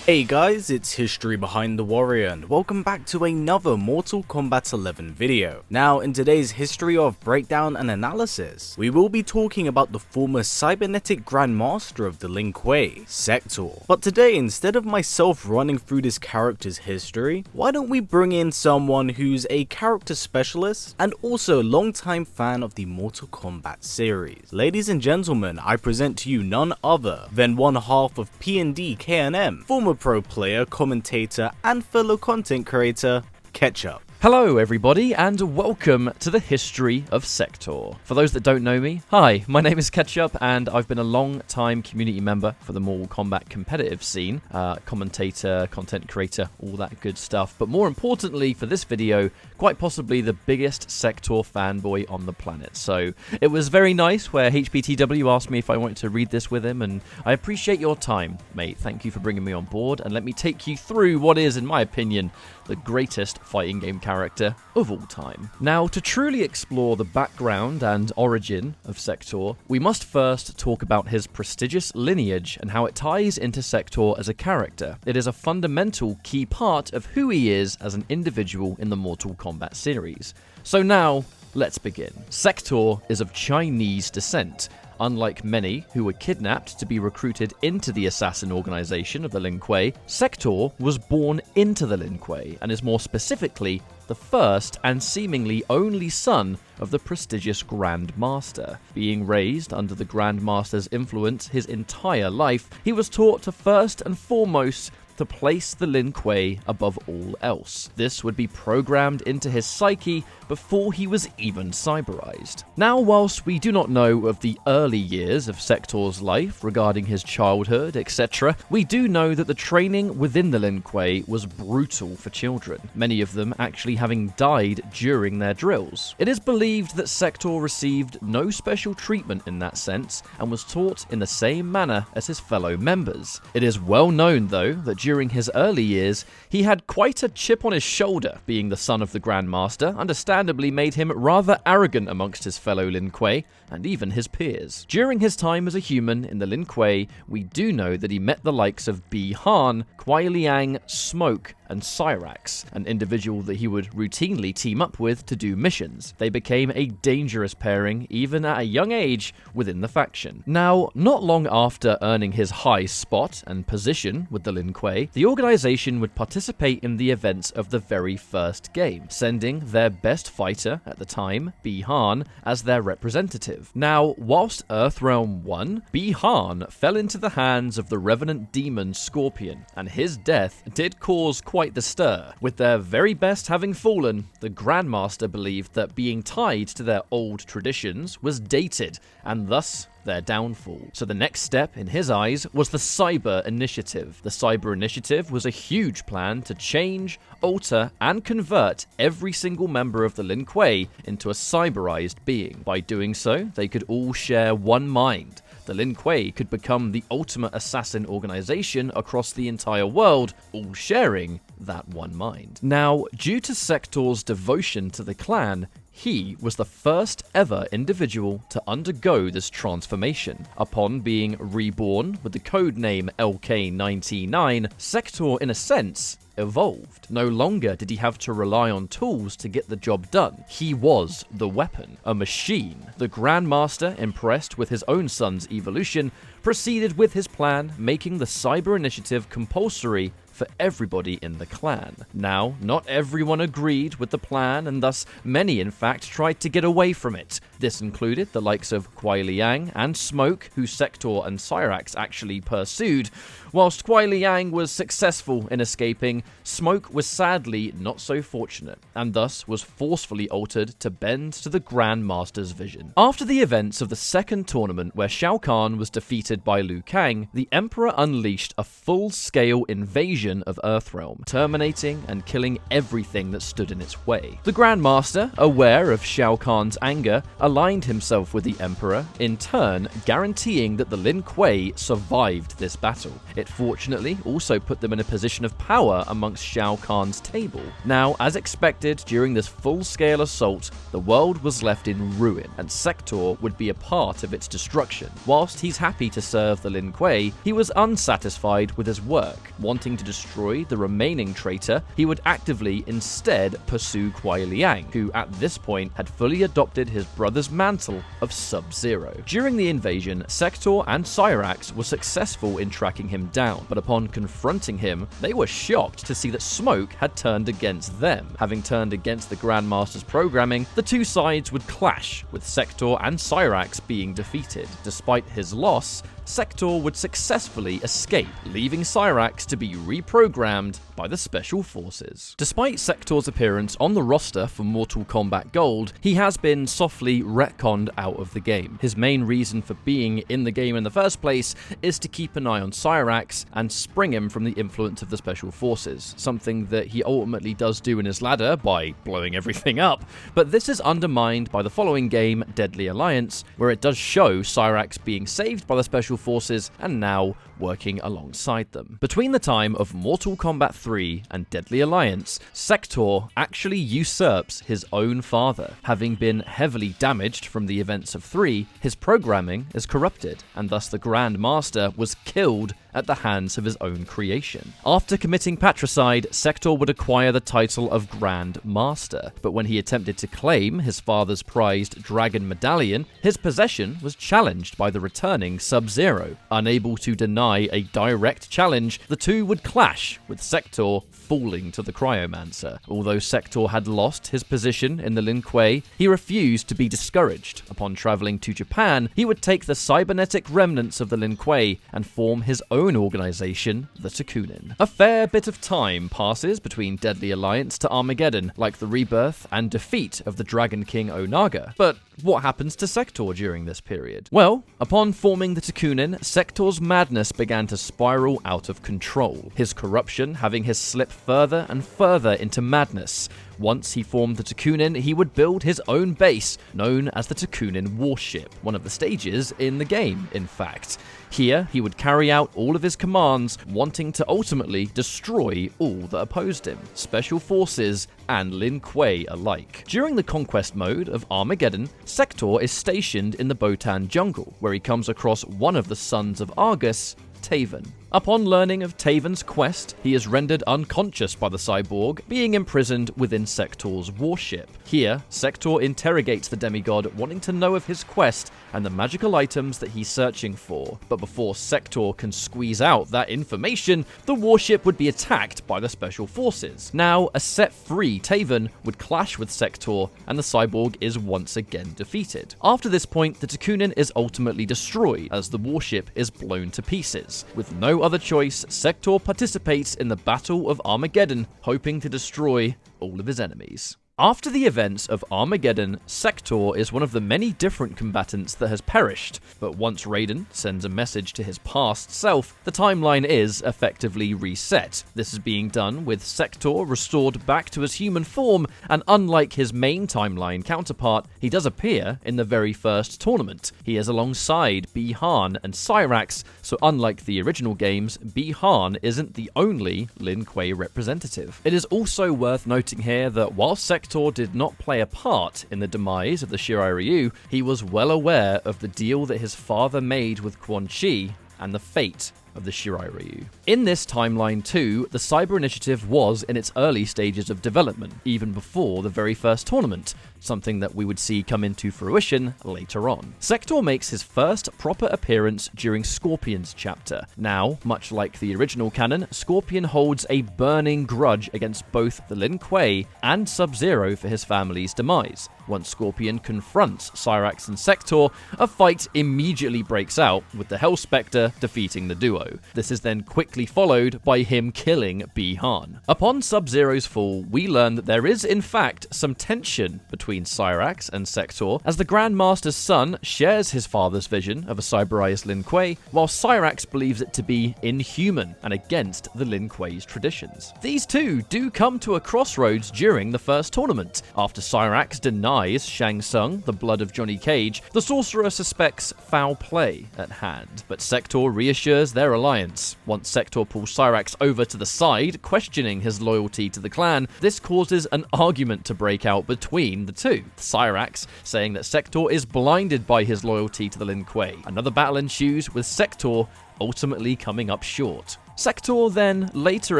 Hey guys, it's History Behind the Warrior and welcome back to another Mortal Kombat 11 video. Now in today's history of breakdown and analysis, we will be talking about the former cybernetic grandmaster of the Lin Kuei, Sector. But today, instead of myself running through this character's history, why don't we bring in someone who's a character specialist and also a long-time fan of the Mortal Kombat series. Ladies and gentlemen, I present to you none other than one half of P&D KNM, former pro player, commentator, and fellow content creator, Ketchup. Hello everybody and welcome to the history of Sector. For those that don't know me, hi, my name is Ketchup and I've been a long time community member for the Mortal Kombat competitive scene, commentator, content creator, all that good stuff. But more importantly for this video, quite possibly the biggest Sector fanboy on the planet. So it was very nice where HPTW asked me if I wanted to read this with him, and I appreciate your time, mate. Thank you for bringing me on board, and let me take you through what is, in my opinion, the greatest fighting game character of all time. Now, to truly explore the background and origin of Sector, we must first talk about his prestigious lineage and how it ties into Sector as a character. It is a fundamental key part of who he is as an individual in the Mortal Kombat series. So now, let's begin. Sector is of Chinese descent. Unlike many who were kidnapped to be recruited into the assassin organization of the Lin Kuei, Sector was born into the Lin Kuei and is more specifically the first and seemingly only son of the prestigious Grand Master. Being raised under the Grand Master's influence his entire life, he was taught to first and foremost to place the Lin Kuei above all else. This would be programmed into his psyche before he was even cyberized. Now, whilst we do not know of the early years of Sector's life regarding his childhood, etc., we do know that the training within the Lin Kuei was brutal for children, many of them actually having died during their drills. It is believed that Sector received no special treatment in that sense and was taught in the same manner as his fellow members. It is well known, though, that during his early years, he had quite a chip on his shoulder. Being the son of the Grand Master understandably made him rather arrogant amongst his fellow Lin Kuei and even his peers. During his time as a human in the Lin Kuei, we do know that he met the likes of Bi-Han, Kuai Liang, Smoke, and Cyrax, an individual that he would routinely team up with to do missions. They became a dangerous pairing even at a young age within the faction. Now, not long after earning his high spot and position with the Lin Kuei, the organization would participate in the events of the very first game, sending their best fighter at the time, Bi-Han, as their representative. Now, whilst Earthrealm won, Bi-Han fell into the hands of the revenant demon Scorpion, and his death did cause quite the stir. With their very best having fallen, the Grandmaster believed that being tied to their old traditions was dated, and thus their downfall. So the next step, in his eyes, was the Cyber Initiative. The Cyber Initiative was a huge plan to change, alter, and convert every single member of the Lin Kuei into a cyberized being. By doing so, they could all share one mind. The Lin Kuei could become the ultimate assassin organization across the entire world, all sharing that one mind. Now, due to Sector's devotion to the clan, he was the first ever individual to undergo this transformation. Upon being reborn with the codename LK99, Sector, in a sense, evolved. No longer did he have to rely on tools to get the job done. He was the weapon, a machine. The Grandmaster, impressed with his own son's evolution, proceeded with his plan, making the Cyber Initiative compulsory for everybody in the clan. Now, not everyone agreed with the plan, and thus many in fact tried to get away from it. This included the likes of Kuai Liang and Smoke, who Sector and Cyrax actually pursued. Whilst Kuai Liang was successful in escaping, Smoke was sadly not so fortunate, and thus was forcefully altered to bend to the Grand Master's vision. After the events of the second tournament where Shao Kahn was defeated by Liu Kang, the Emperor unleashed a full-scale invasion invasion of Earthrealm, terminating and killing everything that stood in its way. The Grand Master, aware of Shao Kahn's anger, aligned himself with the Emperor, in turn guaranteeing that the Lin Kuei survived this battle. It fortunately also put them in a position of power amongst Shao Kahn's table. Now, as expected, during this full-scale assault, the world was left in ruin, and Sector would be a part of its destruction. Whilst he's happy to serve the Lin Kuei, he was unsatisfied with his work. Wanting to destroy the remaining traitor, he would actively instead pursue Kuai Liang, who at this point had fully adopted his brother's mantle of Sub-Zero. During the invasion, Sector and Cyrax were successful in tracking him down, but upon confronting him, they were shocked to see that Smoke had turned against them. Having turned against the Grand Master's programming, the two sides would clash, with Sector and Cyrax being defeated. Despite his loss, Sector would successfully escape, leaving Cyrax to be reprogrammed by the Special Forces. Despite Sector's appearance on the roster for Mortal Kombat Gold, he has been softly retconned out of the game. His main reason for being in the game in the first place is to keep an eye on Cyrax and spring him from the influence of the Special Forces, something that he ultimately does do in his ladder by blowing everything up, but this is undermined by the following game, Deadly Alliance, where it does show Cyrax being saved by the Special Forces and now working alongside them. Between the time of Mortal Kombat 3 and Deadly Alliance, Sector actually usurps his own father. Having been heavily damaged from the events of 3, his programming is corrupted, and thus the Grand Master was killed at the hands of his own creation. After committing patricide, Sector would acquire the title of Grand Master, but when he attempted to claim his father's prized Dragon Medallion, his possession was challenged by the returning Sub-Zero. Unable to deny a direct challenge, the two would clash, with Sector falling to the Cryomancer. Although Sector had lost his position in the Lin Kuei, he refused to be discouraged. Upon traveling to Japan, he would take the cybernetic remnants of the Lin Kuei and form his own organization, the Takunin. A fair bit of time passes between Deadly Alliance to Armageddon, like the rebirth and defeat of the Dragon King Onaga. But what happens to Sector during this period? Well, upon forming the Takunin, Sector's madness began to spiral out of control, his corruption having his slip further and further into madness. Once he formed the Takunin, he would build his own base, known as the Takunin Warship, one of the stages in the game, in fact. Here, he would carry out all of his commands, wanting to ultimately destroy all that opposed him, Special Forces and Lin Kuei alike. During the conquest mode of Armageddon, Sector is stationed in the Botan jungle, where he comes across one of the sons of Argus, Taven. Upon learning of Taven's quest, he is rendered unconscious by the cyborg, being imprisoned within Sector's warship. Here, Sector interrogates the demigod, wanting to know of his quest and the magical items that he's searching for. But before Sector can squeeze out that information, the warship would be attacked by the Special Forces. Now, a set-free Taven would clash with Sector, and the cyborg is once again defeated. After this point, the Takunin is ultimately destroyed, as the warship is blown to pieces. With no other choice, Sector participates in the Battle of Armageddon, hoping to destroy all of his enemies. After the events of Armageddon, Sector is one of the many different combatants that has perished, but once Raiden sends a message to his past self, the timeline is effectively reset. This is being done with Sector restored back to his human form, and unlike his main timeline counterpart, he does appear in the very first tournament. He is alongside Bi-Han and Cyrax, so unlike the original games, Bi-Han isn't the only Lin Kuei representative. It is also worth noting here that while Sector did not play a part in the demise of the Shirai Ryu, he was well aware of the deal that his father made with Quan Chi and the fate of the Shirai Ryu. In this timeline too, the Cyber Initiative was in its early stages of development, even before the very first tournament, something that we would see come into fruition later on. Sector makes his first proper appearance during Scorpion's chapter. Now, much like the original canon, Scorpion holds a burning grudge against both the Lin Kuei and Sub-Zero for his family's demise. once Scorpion confronts Cyrax and Sector, a fight immediately breaks out, with the Hellspectre defeating the duo. This is then quickly followed by him killing Bi-Han. Upon Sub-Zero's fall, we learn that there is in fact some tension between Cyrax and Sector, as the Grandmaster's son shares his father's vision of a cyberized Lin Kuei, while Cyrax believes it to be inhuman and against the Lin Kuei's traditions. These two do come to a crossroads during the first tournament. After Cyrax denies Shang Tsung the blood of Johnny Cage, the sorcerer suspects foul play at hand, but Sector reassures their alliance. Once Sector pulls Cyrax over to the side, questioning his loyalty to the clan, this causes an argument to break out between the two. Cyrax saying that Sector is blinded by his loyalty to the Lin Kuei. Another battle ensues, with Sector ultimately coming up short. Sector then later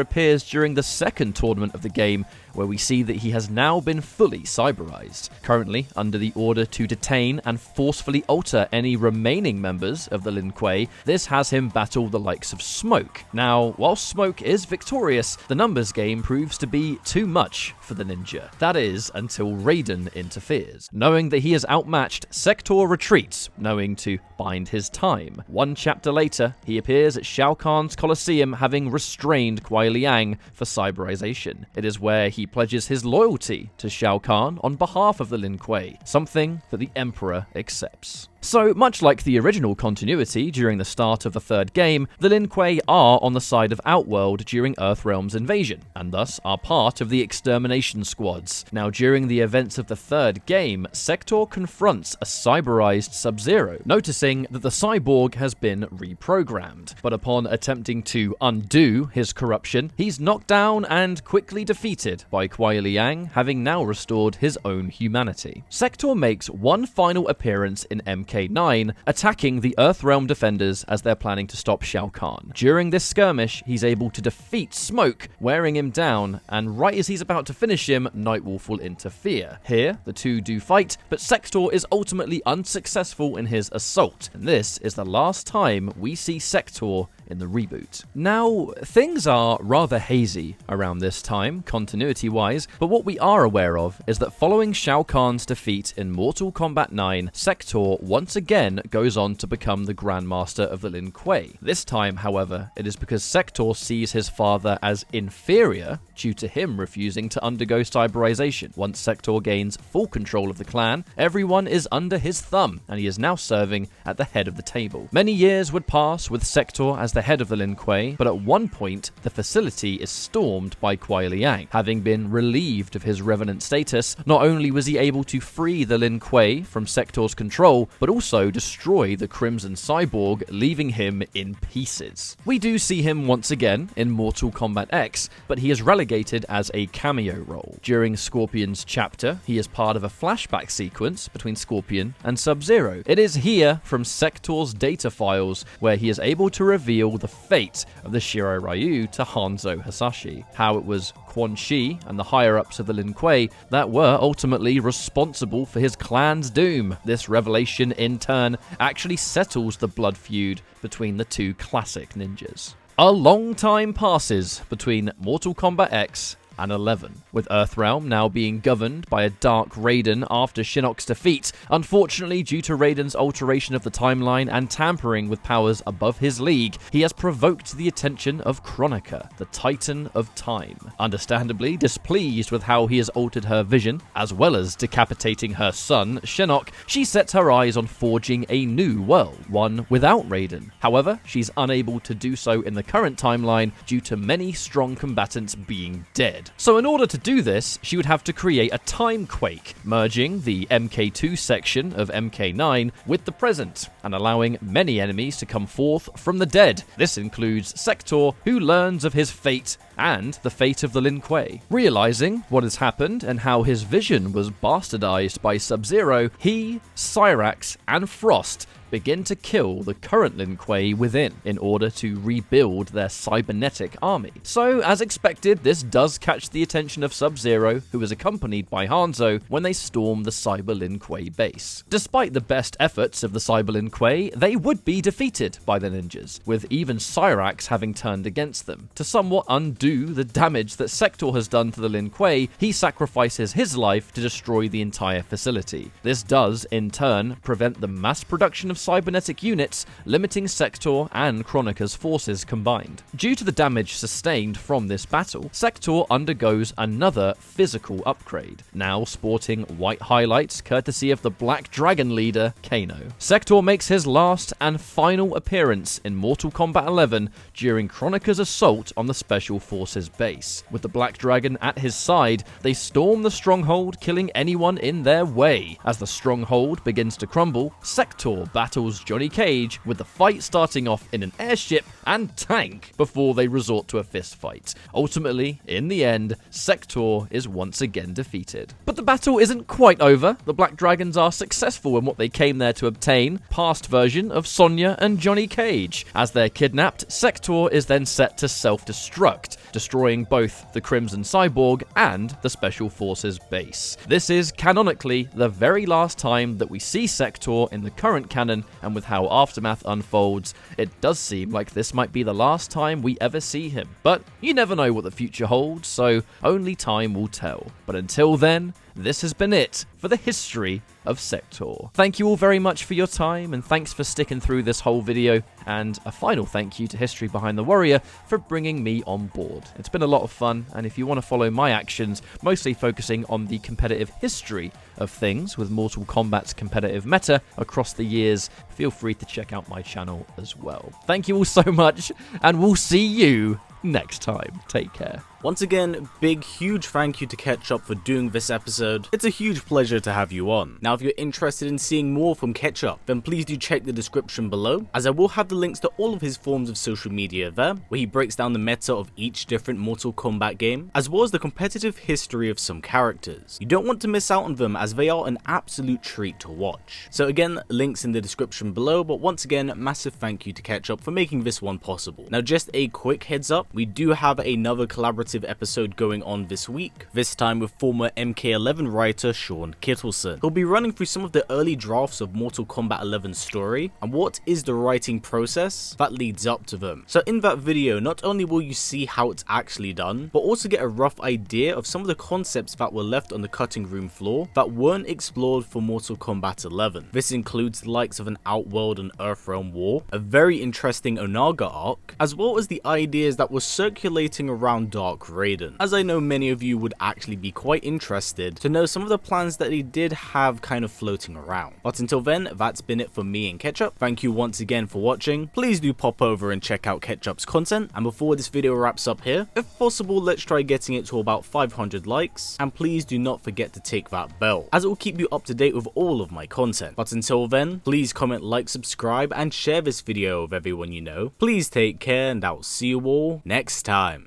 appears during the second tournament of the game, where we see that he has now been fully cyberized, currently under the order to detain and forcefully alter any remaining members of the Lin Kuei. This has him battle the likes of Smoke. Now, while Smoke is victorious, the numbers game proves to be too much for the ninja. That is, until Raiden interferes. Knowing that he is outmatched, Sector retreats, knowing to bide his time. One chapter later, he appears at Shao Kahn's Colosseum, having restrained Kuai Liang for cyberization. It is where he pledges his loyalty to Shao Kahn on behalf of the Lin Kuei, something that the Emperor accepts. So, much like the original continuity during the start of the third game, the Lin Kuei are on the side of Outworld during Earthrealm's invasion, and thus are part of the extermination squads. Now, during the events of the third game, Sector confronts a cyberized Sub-Zero, noticing that the cyborg has been reprogrammed. But upon attempting to undo his corruption, he's knocked down and quickly defeated by Kuai Liang, having now restored his own humanity. Sector makes one final appearance in MK9, attacking the Earthrealm defenders as they're planning to stop Shao Kahn. During this skirmish, he's able to defeat Smoke, wearing him down, and right as he's about to finish him, Nightwolf will interfere. Here, the two do fight, but Sector is ultimately unsuccessful in his assault, and this is the last time we see Sector in the reboot. Now, things are rather hazy around this time, continuity-wise, but what we are aware of is that following Shao Kahn's defeat in Mortal Kombat 9, Sector once again goes on to become the Grandmaster of the Lin Kuei. This time, however, it is because Sector sees his father as inferior due to him refusing to undergo cyberization. Once Sector gains full control of the clan, everyone is under his thumb, and he is now serving at the head of the table. Many years would pass with Sector as the head of the Lin Kuei, but at one point, the facility is stormed by Kuai Liang. Having been relieved of his revenant status, not only was he able to free the Lin Kuei from Sector's control, but also destroy the Crimson Cyborg, leaving him in pieces. We do see him once again in Mortal Kombat X, but he is relegated as a cameo role. During Scorpion's chapter, he is part of a flashback sequence between Scorpion and Sub-Zero. It is here, from Sector's data files, where he is able to reveal the fate of the Shirai Ryu to Hanzo Hasashi, how it was Quan Chi and the higher-ups of the Lin Kuei that were ultimately responsible for his clan's doom. This revelation, in turn, actually settles the blood feud between the two classic ninjas. A long time passes between Mortal Kombat X and 11, with Earthrealm now being governed by a Dark Raiden after Shinnok's defeat. Unfortunately, due to Raiden's alteration of the timeline and tampering with powers above his league, he has provoked the attention of Kronika, the Titan of Time. Understandably displeased with how he has altered her vision, as well as decapitating her son, Shinnok, she sets her eyes on forging a new world, one without Raiden. However, she's unable to do so in the current timeline due to many strong combatants being dead. So in order to do this, she would have to create a time quake, merging the MK2 section of MK9 with the present, and allowing many enemies to come forth from the dead. This includes Sector, who learns of his fate and the fate of the Lin Kuei. Realizing what has happened and how his vision was bastardized by Sub-Zero, he, Cyrax, and Frost begin to kill the current Lin Kuei within in order to rebuild their cybernetic army. So, as expected, this does catch the attention of Sub-Zero, who is accompanied by Hanzo when they storm the Cyber Lin Kuei base. Despite the best efforts of the Cyber Lin Kuei, they would be defeated by the ninjas, with even Cyrax having turned against them, to somewhat undo undo the damage that Sector has done to the Lin Kuei, he sacrifices his life to destroy the entire facility. This does, in turn, prevent the mass production of cybernetic units, limiting Sector and Kronika's forces combined. Due to the damage sustained from this battle, Sector undergoes another physical upgrade, now sporting white highlights courtesy of the Black Dragon leader, Kano. Sector makes his last and final appearance in Mortal Kombat 11 during Kronika's assault on the Special Forces base. With the Black Dragon at his side, they storm the stronghold, killing anyone in their way. As the stronghold begins to crumble, Sector battles Johnny Cage, with the fight starting off in an airship and tank before they resort to a fistfight. Ultimately, in the end, Sector is once again defeated. But the battle isn't quite over. The Black Dragons are successful in what they came there to obtain, past version of Sonya and Johnny Cage. As they're kidnapped, Sector is then set to self-destruct, destroying both the Crimson Cyborg and the Special Forces base. This is canonically the very last time that we see Sector in the current canon, and with how Aftermath unfolds, it does seem like this might be the last time we ever see him. But you never know what the future holds, so only time will tell. But until then, this has been it for the history of Sector. Thank you all very much for your time, and thanks for sticking through this whole video, and a final thank you to History Behind the Warrior for bringing me on board. It's been a lot of fun, and if you want to follow my actions, mostly focusing on the competitive history of things with Mortal Kombat's competitive meta across the years, feel free to check out my channel as well. Thank you all so much, and we'll see you next time. Take care. Once again, big, huge thank you to Ketchup for doing this episode. It's a huge pleasure to have you on. Now, if you're interested in seeing more from Ketchup, then please do check the description below, as I will have the links to all of his forms of social media there, where he breaks down the meta of each different Mortal Kombat game, as well as the competitive history of some characters. You don't want to miss out on them, as they are an absolute treat to watch. So again, links in the description below, but once again, massive thank you to Ketchup for making this one possible. Now, just a quick heads up, we do have another collaborative episode going on this week, this time with former MK11 writer Sean Kittleson. He'll be running through some of the early drafts of Mortal Kombat 11's story, and what is the writing process that leads up to them. So in that video, not only will you see how it's actually done, but also get a rough idea of some of the concepts that were left on the cutting room floor that weren't explored for Mortal Kombat 11. This includes the likes of an Outworld and Earthrealm war, a very interesting Onaga arc, as well as the ideas that were circulating around Dark Raiden, as I know many of you would actually be quite interested to know some of the plans that he did have kind of floating around. But until then, that's been it for me and Ketchup. Thank you once again for watching. Please do pop over and check out Ketchup's content, and before this video wraps up here, if possible, let's try getting it to about 500 likes, and please do not forget to tick that bell, as it will keep you up to date with all of my content. But until then, please comment, like, subscribe, and share this video with everyone you know. Please take care, and I'll see you all next time.